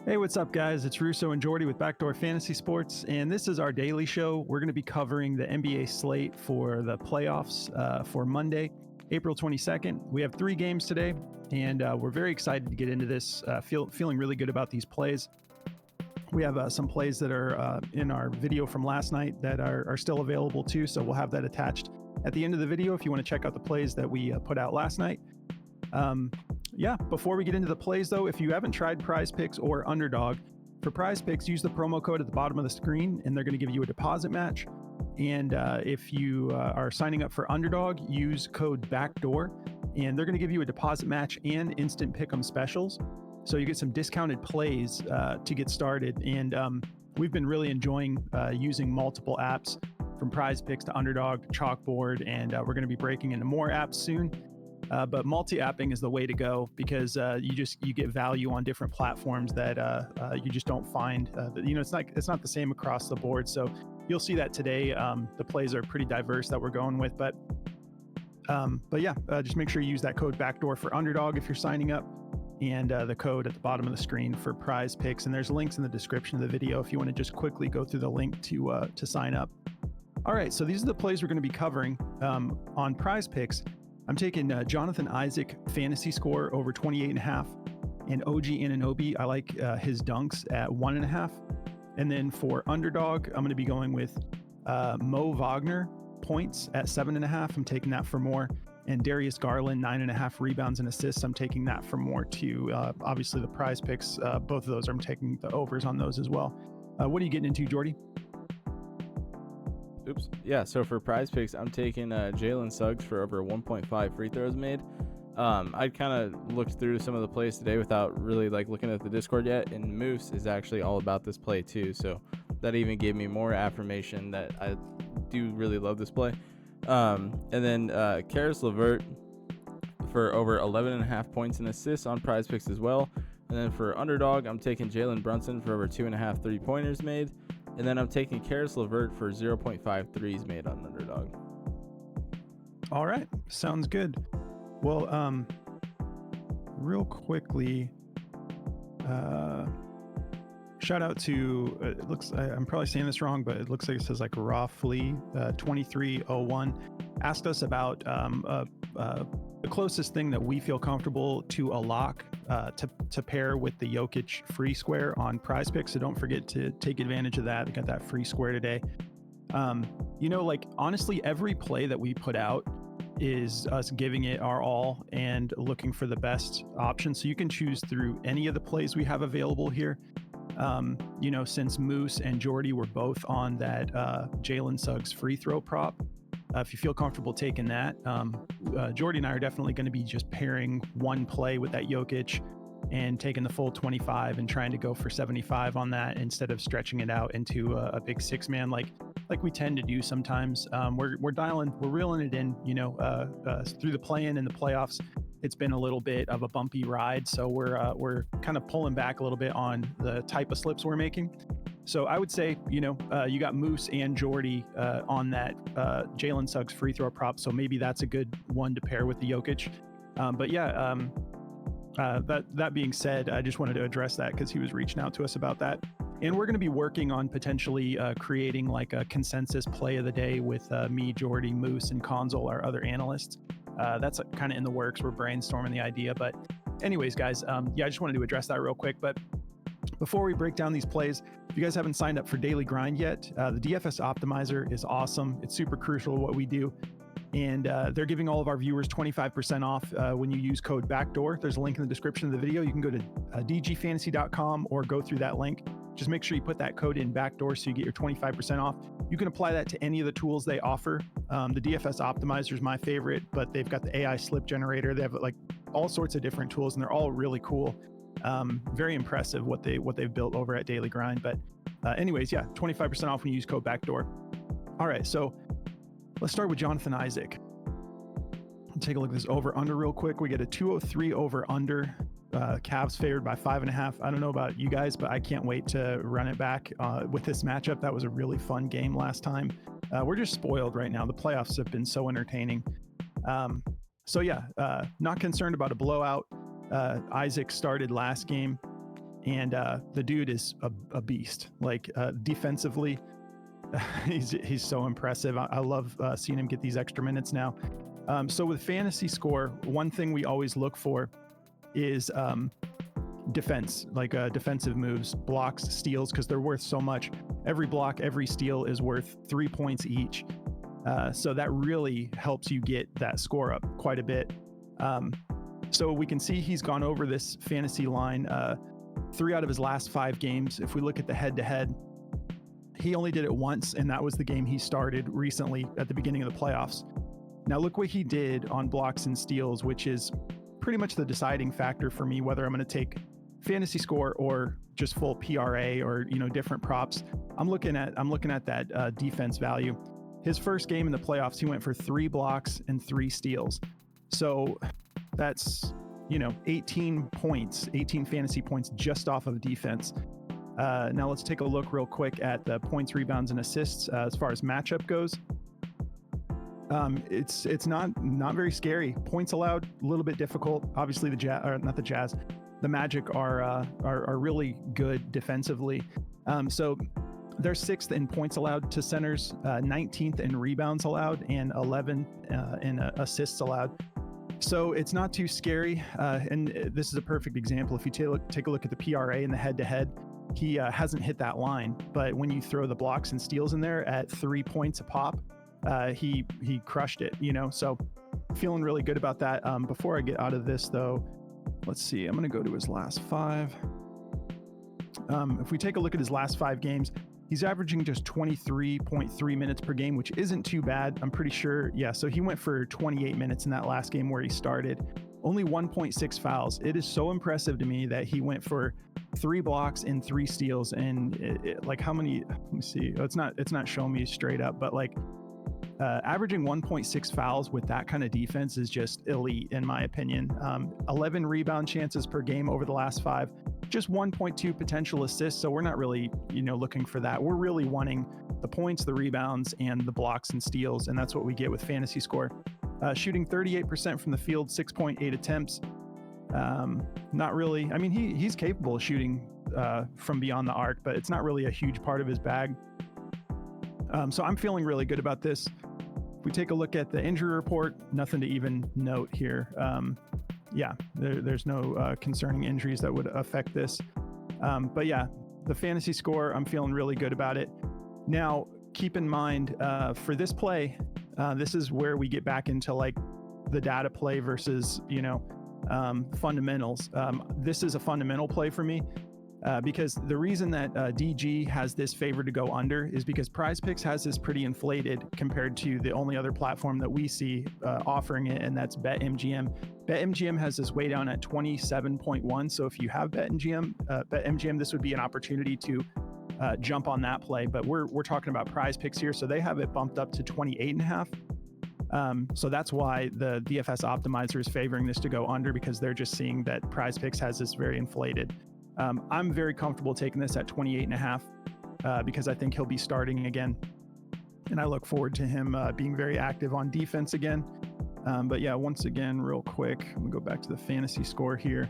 Hey, what's up, guys? It's Russo and Jordy with Backdoor Fantasy Sports, and this is our daily show. We're going to be covering the NBA slate for the playoffs for Monday, April 22nd. We have 3 games today, and we're very excited to get into this, feeling really good about these plays. We have some plays that are in our video from last night that are still available too, so we'll have that attached at the end of the video if you want to check out the plays that we put out last night. Before we get into the plays though, if you haven't tried Prize Picks or Underdog, for Prize Picks, use the promo code at the bottom of the screen and they're going to give you a deposit match. And if you are signing up for Underdog, use code BACKDOOR and they're going to give you a deposit match and instant pick'em specials. So you get some discounted plays to get started. And we've been really enjoying using multiple apps from Prize Picks to Underdog, Chalkboard, and we're going to be breaking into more apps soon. But multi-apping is the way to go because you get value on different platforms that you just don't find. It's not the same across the board. So you'll see that today. The plays are pretty diverse that we're going with, but just make sure you use that code BACKDOOR for Underdog if you're signing up, and the code at the bottom of the screen for Prize Picks. And there's links in the description of the video if you want to just quickly go through the link to sign up. All right, so these are the plays we're going to be covering on Prize Picks. I'm taking Jonathan Isaac fantasy score over 28.5, and OG Anunoby. I like his dunks at 1.5. And then for Underdog, I'm going to be going with Mo Wagner points at 7.5. I'm taking that for more. And Darius Garland, 9.5 rebounds and assists. I'm taking that for more too. Obviously, the Prize Picks, both of those, I'm taking the overs on those as well. What are you getting into, Jordy? Yeah, so for Prize Picks, I'm taking Jalen Suggs for over 1.5 free throws made. I kind of looked through some of the plays today without really looking at the Discord yet, and Moose is actually all about this play too, so that even gave me more affirmation that I do really love this play. And then Karis LeVert for over 11.5 points and assists on Prize Picks as well. And then for Underdog, I'm taking Jalen Brunson for over 2.5 3-pointers made. And then I'm taking Karis LeVert for 0.5 threes made on Underdog. All right, sounds good. Well, real quickly, shout out to it looks I'm probably saying this wrong, but it looks like it says roughly 2301 asked us about the closest thing that we feel comfortable to a lock to pair with the Jokic free square on Prize Picks. So don't forget to take advantage of that. We got that free square today. Honestly, every play that we put out is us giving it our all and looking for the best option. So you can choose through any of the plays we have available here. Since Moose and Jordy were both on that Jalen Suggs free throw prop, if you feel comfortable taking that, Jordy and I are definitely going to be just pairing one play with that Jokic and taking the full 25 and trying to go for 75 on that instead of stretching it out into a big 6-man like we tend to do sometimes. We're reeling it in, through the play-in and the playoffs. It's been a little bit of a bumpy ride, so we're kind of pulling back a little bit on the type of slips we're making. So I would say, you got Moose and Jordy on that Jalen Suggs free throw prop. So maybe that's a good one to pair with the Jokic. That being said, I just wanted to address that because he was reaching out to us about that. And we're going to be working on potentially creating a consensus play of the day with me, Jordy, Moose, and Consul, our other analysts. That's kind of in the works. We're brainstorming the idea. But anyways, guys, I just wanted to address that real quick. But before we break down these plays, if you guys haven't signed up for Daily Grind yet, the DFS Optimizer is awesome. It's super crucial to what we do. And they're giving all of our viewers 25% off when you use code BACKDOOR. There's a link in the description of the video. You can go to dgfantasy.com or go through that link. Just make sure you put that code in BACKDOOR so you get your 25% off. You can apply that to any of the tools they offer. The DFS Optimizer is my favorite, but they've got the AI slip generator. They have all sorts of different tools, and they're all really cool. Very impressive what they've built over at Daily Grind. But 25% off when you use code BACKDOOR. All right, so let's start with Jonathan Isaac. Take a look at this over under real quick. We get a 203 over under. Cavs favored by 5.5. I don't know about you guys, but I can't wait to run it back with this matchup. That was a really fun game last time. We're just spoiled right now. The playoffs have been so entertaining. Not concerned about a blowout. Isaac started last game, and the dude is a beast. Like defensively, he's so impressive. I love seeing him get these extra minutes now. So with fantasy score, one thing we always look for is defense, like defensive moves, blocks, steals, because they're worth so much. Every block, every steal is worth 3 points each. So that really helps you get that score up quite a bit. So we can see he's gone over this fantasy line 3 out of his last 5 games. If we look at the head-to-head, he only did it once, and that was the game he started recently at the beginning of the playoffs. Now look what he did on blocks and steals, which is pretty much the deciding factor for me whether I'm going to take fantasy score or just full PRA or different props. I'm looking at that defense value. His first game in the playoffs, he went for 3 blocks and 3 steals. So that's 18 points, 18 fantasy points just off of defense. Now let's take a look real quick at the points, rebounds, and assists as far as matchup goes. It's not very scary. Points allowed, a little bit difficult. Obviously the Magic are really good defensively. So they're 6th in points allowed to centers, 19th in rebounds allowed, and 11th in assists allowed. So it's not too scary. And this is a perfect example. If you take a look at the PRA and the head-to-head, he hasn't hit that line. But when you throw the blocks and steals in there at 3 points a pop, he crushed it. So feeling really good about that. Before I get out of this, though, let's see. I'm going to go to his last 5. If we take a look at his last 5 games, he's averaging just 23.3 minutes per game, which isn't too bad. I'm pretty sure. Yeah, so he went for 28 minutes in that last game where he started. Only 1.6 fouls. It is so impressive to me that he went for 3 blocks and 3 steals. And like how many? Let me see. Oh, it's not showing me straight up, but like averaging 1.6 fouls with that kind of defense is just elite in my opinion. 11 rebound chances per game over the last 5. Just 1.2 potential assists. So we're not really, looking for that. We're really wanting the points, the rebounds, and the blocks and steals. And that's what we get with fantasy score. Shooting 38% from the field, 6.8 attempts. Not really. I mean, he's capable of shooting from beyond the arc, but it's not really a huge part of his bag. So I'm feeling really good about this. If we take a look at the injury report, nothing to even note here. There's no concerning injuries that would affect this. But yeah, the fantasy score, I'm feeling really good about it. Now, keep in mind, for this play, this is where we get back into like the data play versus, fundamentals. This is a fundamental play for me. Because the reason that DG has this favor to go under is because Prize Picks has this pretty inflated compared to the only other platform that we see offering it, and that's BetMGM. BetMGM has this way down at 27.1. So if you have BetMGM, this would be an opportunity to jump on that play. But we're talking about Prize Picks here, so they have it bumped up to 28.5. So that's why the DFS optimizer is favoring this to go under, because they're just seeing that Prize Picks has this very inflated. I'm very comfortable taking this at 28.5 because I think he'll be starting again. And I look forward to him being very active on defense again. But yeah, once again, real quick, I'm gonna go back to the fantasy score here.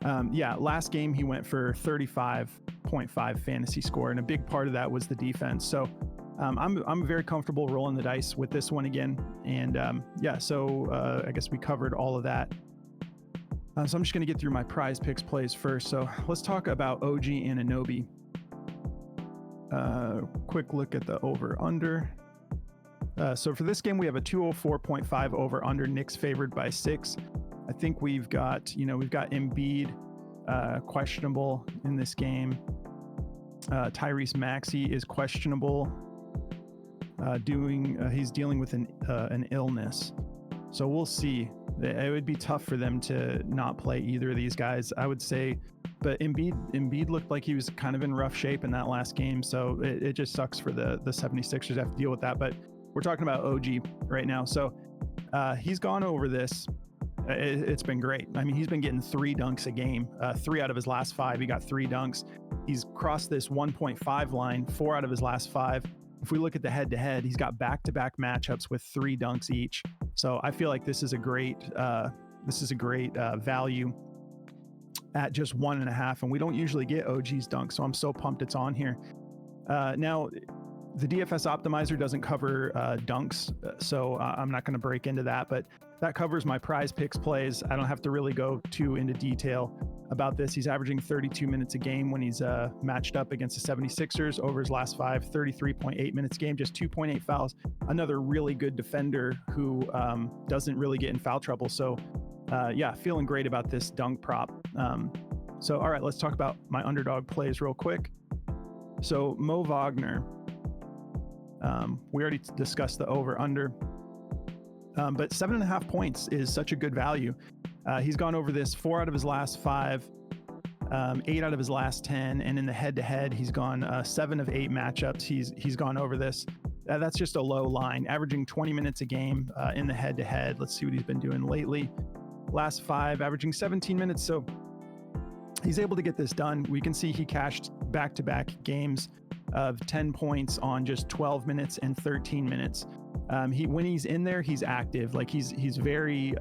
Last game he went for 35.5 fantasy score, and a big part of that was the defense. So I'm very comfortable rolling the dice with this one again. And I guess we covered all of that. So I'm just going to get through my Prize Picks plays first. So let's talk about OG and Anunoby. Quick look at the over-under. So for this game, we have a 204.5 over-under. Knicks favored by 6. I think we've got Embiid questionable in this game. Tyrese Maxey is questionable. He's dealing with an illness. So we'll see. It would be tough for them to not play either of these guys, I would say. But Embiid looked like he was kind of in rough shape in that last game. So it just sucks for the 76ers to have to deal with that. But we're talking about OG right now. So he's gone over this. It's been great. I mean, he's been getting 3 dunks a game. 3 out of his last 5, he got 3 dunks. He's crossed this 1.5 line 4 out of his last 5. If we look at the head-to-head, he's got back-to-back matchups with 3 dunks each. So I feel like this is a great value. at just 1.5, and we don't usually get OG's dunk, so I'm so pumped it's on here. Now, the DFS optimizer doesn't cover dunks, so I'm not going to break into that, but that covers my prize picks plays. I don't have to really go too into detail about this. He's averaging 32 minutes a game when he's matched up against the 76ers. Over his last 5, 33.8 minutes a game, just 2.8 fouls. Another really good defender who doesn't really get in foul trouble. So yeah, feeling great about this dunk prop. So all right, let's talk about my underdog plays real quick. So Mo Wagner, we already discussed the over under, but 7.5 points is such a good value. He's gone over this 4 out of his last 5, 8 out of his last 10, and in the head-to-head, he's gone 7 of 8 matchups. He's gone over this. That's just a low line, averaging 20 minutes a game in the head-to-head. Let's see what he's been doing lately. Last 5, averaging 17 minutes. So he's able to get this done. We can see he cashed back-to-back games of 10 points on just 12 minutes and 13 minutes. When he's in there, he's active. Like he's very,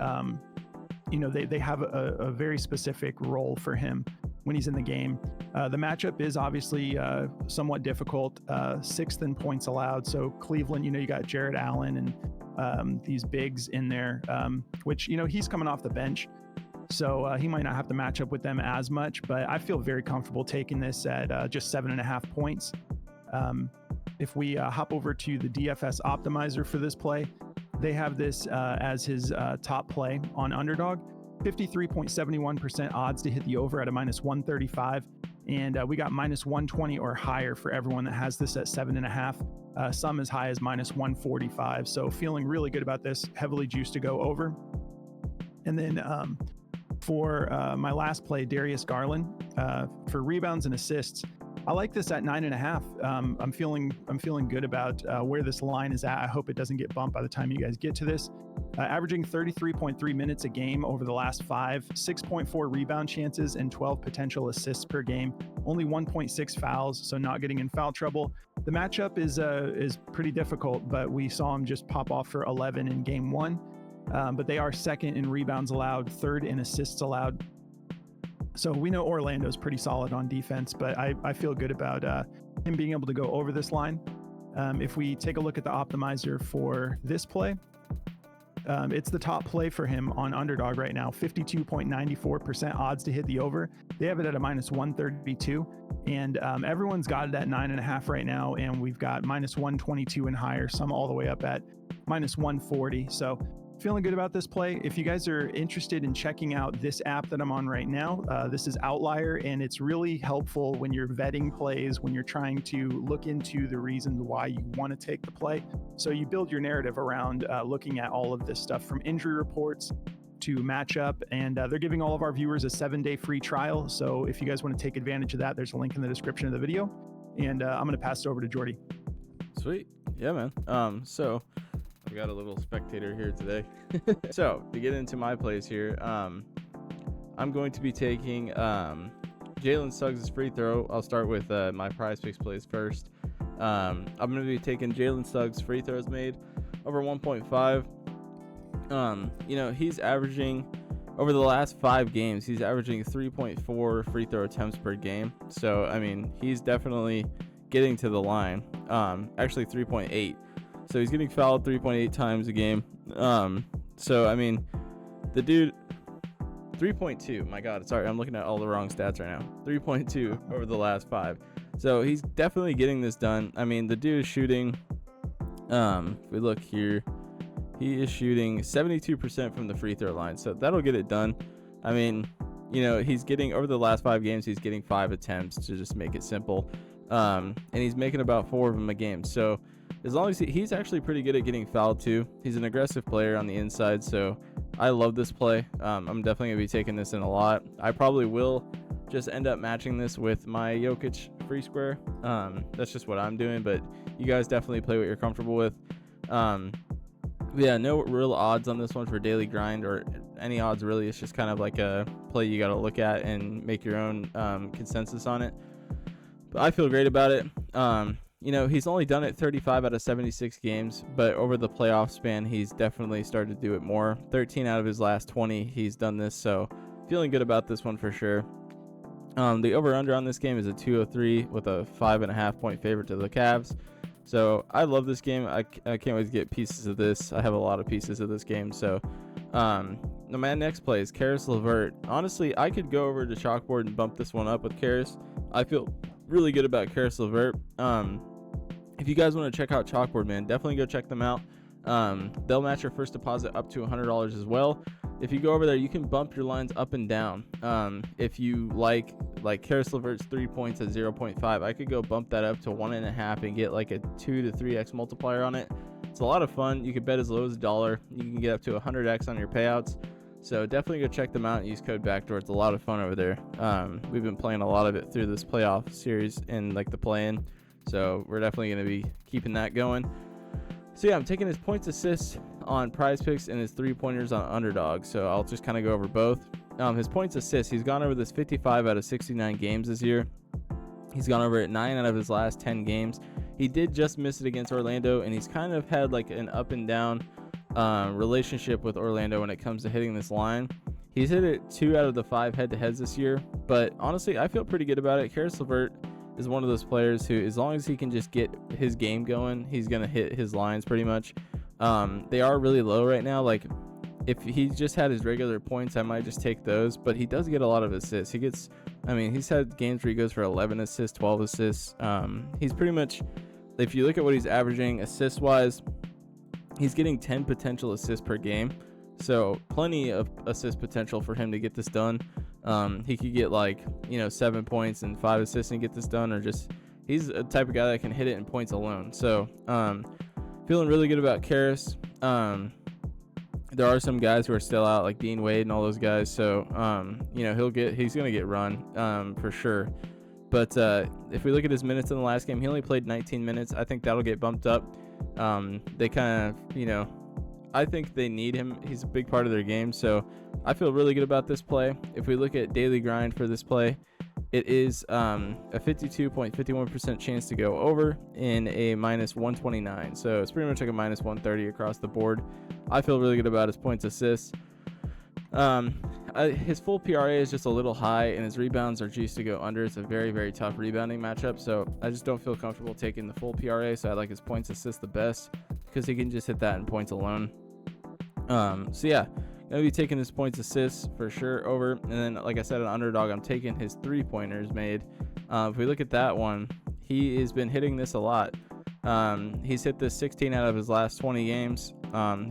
they have a very specific role for him when he's in the game. The matchup is obviously somewhat difficult, 6th in points allowed. So Cleveland, you got Jared Allen and these bigs in there, which, he's coming off the bench. So he might not have to match up with them as much, but I feel very comfortable taking this at just 7.5 points. If we hop over to the DFS optimizer for this play, they have this as his top play on Underdog. 53.71% odds to hit the over at a -135. And we got -120 or higher for everyone that has this at 7.5. Some as high as -145. So feeling really good about this, heavily juiced to go over. And then for my last play, Darius Garland, for rebounds and assists, I like this at 9.5. I'm feeling good about where this line is at. I hope it doesn't get bumped by the time you guys get to this. Averaging 33.3 minutes a game over the last 5, 6.4 rebound chances, and 12 potential assists per game. Only 1.6 fouls, so not getting in foul trouble. The matchup is pretty difficult, but we saw him just pop off for 11 in game 1. But they are 2nd in rebounds allowed, 3rd in assists allowed. So we know Orlando's pretty solid on defense, but I feel good about him being able to go over this line. If we take a look at the optimizer for this play, it's the top play for him on Underdog right now. 52.94% odds to hit the over. They have it at a -132, and everyone's got it at 9.5 right now, and we've got -122 and higher, some all the way up at -140. So feeling good about this play. If you guys are interested in checking out this app that I'm on right now, this is Outlier, and it's really helpful when you're vetting plays, when you're trying to look into the reasons why you want to take the play. So you build your narrative around looking at all of this stuff, from injury reports to matchup, and they're giving all of our viewers a 7-day free trial. So if you guys want to take advantage of that, there's a link in the description of the video, and I'm going to pass it over to Jordy. Sweet. Yeah, man. So we got a little spectator here today. So to get into my plays here, I'm going to be taking Jalen Suggs' free throw. I'll start with my prize picks plays first. I'm going to be taking Jalen Suggs' free throws made over 1.5. He's averaging, over the last 5 games, he's averaging 3.4 free throw attempts per game. So, he's definitely getting to the line. Actually 3.8. So he's getting fouled 3.8 times a game. The dude, 3.2. My God, sorry, I'm looking at all the wrong stats right now. 3.2 over the last 5. So he's definitely getting this done. the dude is shooting, if we look here, he is shooting 72% from the free throw line. So that'll get it done. He's getting, over the last 5 games, he's getting 5 attempts, to just make it simple. And he's making about 4 of them a game. So as long as he's actually pretty good at getting fouled too. He's an aggressive player on the inside, so I love this play. I'm definitely going to be taking this in a lot. I probably will just end up matching this with my Jokic free square. That's just what I'm doing, but you guys definitely play what you're comfortable with. Yeah, no real odds on this one for daily grind, or any odds really. It's just kind of like a play you got to look at and make your own consensus on it. But I feel great about it. He's only done it 35 out of 76 games, but over the playoff span, he's definitely started to do it more. 13 out of his last 20, he's done this, so feeling good about this one for sure. The over-under on this game is a 203 with a 5.5 point favorite to the Cavs. So I love this game. I can't wait to get pieces of this. I have a lot of pieces of this game. So my next play is Karis LeVert. Honestly, I could go over to Chalkboard and bump this one up with Karis. I feel really good about Karis LeVert. If you guys want to check out Chalkboard, man, definitely go check them out. They'll match your first deposit up to $100 as well. If you go over there, you can bump your lines up and down. If you like Karis LeVert's 3 points at 0.5, I could go bump that up to 1.5 and get like a 2 to 3x multiplier on it. It's a lot of fun. You can bet as low as $1. You can get up to 100x on your payouts. So definitely go check them out and use code Backdoor. It's a lot of fun over there. We've been playing a lot of it through this playoff series and like the play-in. So we're definitely going to be keeping that going. So yeah, I'm taking his points, assists on Prize Picks and his 3-pointers on Underdog. So I'll just kind of go over both. His points, assists, he's gone over this 55 out of 69 games this year. He's gone over it 9 out of his last 10 games. He did just miss it against Orlando, and he's kind of had like an up and down relationship with Orlando when it comes to hitting this line. He's hit it 2 out of the 5 head-to-heads this year, but honestly, I feel pretty good about it. Karis LeVert is one of those players who, as long as he can just get his game going, he's going to hit his lines pretty much. They are really low right now. Like, if he just had his regular points, I might just take those, but he does get a lot of assists. He's had games where he goes for 11 assists, 12 assists. He's pretty much, if you look at what he's averaging assist-wise, he's getting 10 potential assists per game. So plenty of assist potential for him to get this done. He could get 7 points and 5 assists and get this done, or just, he's a type of guy that can hit it in points alone. So feeling really good about Karis. There are some guys who are still out, like Dean Wade and all those guys. So he's gonna get run for sure. But if we look at his minutes in the last game, he only played 19 minutes. I think that'll get bumped up. They kind of, I think they need him. He's a big part of their game. So I feel really good about this play. If we look at daily grind for this play, it is a 52.51% chance to go over in a minus 129. So it's pretty much like a minus 130 across the board. I feel really good about his points, assists. His full PRA is just a little high, and his rebounds are juiced to go under. It's a very, very tough rebounding matchup, so I just don't feel comfortable taking the full PRA. So I like his points, assists the best because he can just hit that in points alone. So yeah, gonna be taking his points, assists for sure over. And then, like I said, an Underdog, I'm taking his 3-pointers made. If we look at that one, he has been hitting this a lot. He's hit this 16 out of his last 20 games.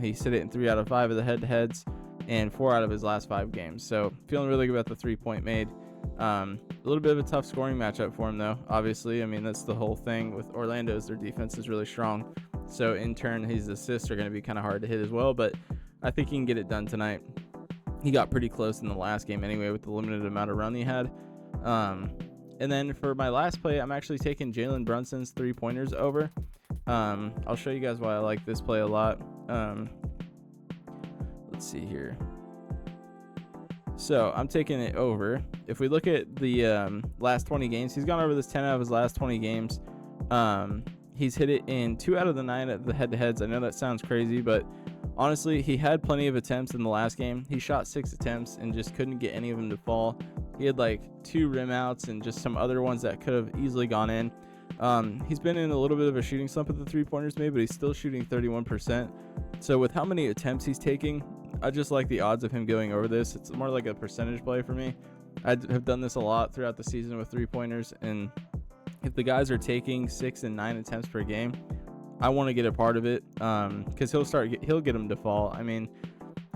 He's hit it in 3 out of 5 of the head-to-heads and 4 out of his last 5 games. So feeling really good about the 3-point made. A little bit of a tough scoring matchup for him, though. Obviously, I mean, that's the whole thing with Orlando, is their defense is really strong. So in turn, his assists are going to be kind of hard to hit as well, but I think he can get it done tonight. He got pretty close in the last game anyway with the limited amount of run he had. And then for my last play, I'm actually taking Jalen Brunson's 3-pointers over. I'll show you guys why I like this play a lot. Let's see here. So I'm taking it over. If we look at the last 20 games, he's gone over this 10 out of his last 20 games. He's hit it in 2 out of the 9 of the head-to-heads. I know that sounds crazy, but honestly, he had plenty of attempts in the last game. He shot 6 attempts and just couldn't get any of them to fall. He had like 2 rim outs and just some other ones that could have easily gone in. He's been in a little bit of a shooting slump with the 3-pointers made, but he's still shooting 31%. So with how many attempts he's taking, I just like the odds of him going over this. It's more like a percentage play for me. I have done this a lot throughout the season with 3-pointers, and if the guys are taking 6 and 9 attempts per game, I want to get a part of it, because he'll get them to fall. I mean,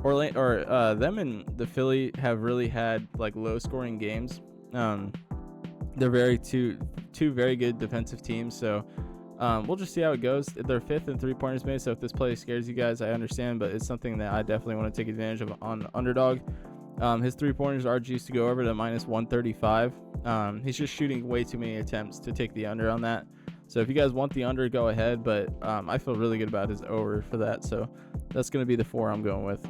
them and the Philly have really had like low scoring games. They're two very good defensive teams, so we'll just see how it goes. They're 5th in 3-pointers made, so if this play scares you guys, I understand, but it's something that I definitely want to take advantage of on Underdog. His 3-pointers are juiced to go over to minus 135. He's just shooting way too many attempts to take the under on that. So if you guys want the under, go ahead, but I feel really good about his over for that. So that's going to be the 4 I'm going with.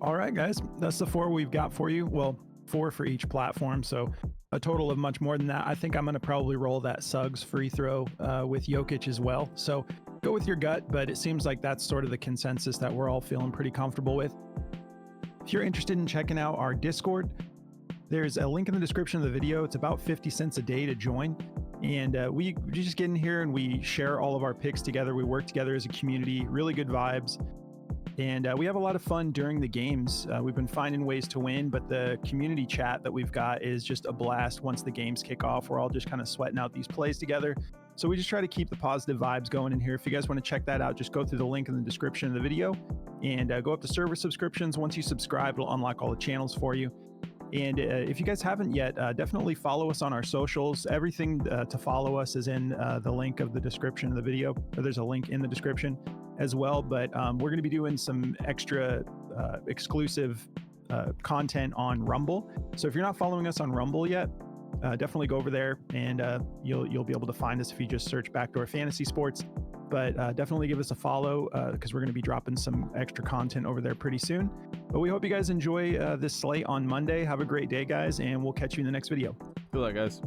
All right, guys, that's the 4 we've got for you. Well, 4 for each platform, so a total of much more than that. I think I'm going to probably roll that Suggs free throw with Jokic as well. So go with your gut, but it seems like that's sort of the consensus that we're all feeling pretty comfortable with. If you're interested in checking out our Discord, There's a link in the description of the video. It's about 50 cents a day to join. And we just get in here and we share all of our picks together. We work together as a community, really good vibes. And we have a lot of fun during the games. We've been finding ways to win, but the community chat that we've got is just a blast once the games kick off. We're all just kind of sweating out these plays together. So we just try to keep the positive vibes going in here. If you guys want to check that out, just go through the link in the description of the video and go up to server subscriptions. Once you subscribe, it'll unlock all the channels for you. And if you guys haven't yet, definitely follow us on our socials. Everything to follow us is in the link of the description of the video. Or there's a link in the description as well. But we're going to be doing some extra exclusive content on Rumble. So if you're not following us on Rumble yet, definitely go over there and you'll be able to find us if you just search Backdoor Fantasy Sports. But definitely give us a follow because we're going to be dropping some extra content over there pretty soon. But we hope you guys enjoy this slate on Monday. Have a great day, guys, and we'll catch you in the next video. Good luck, guys.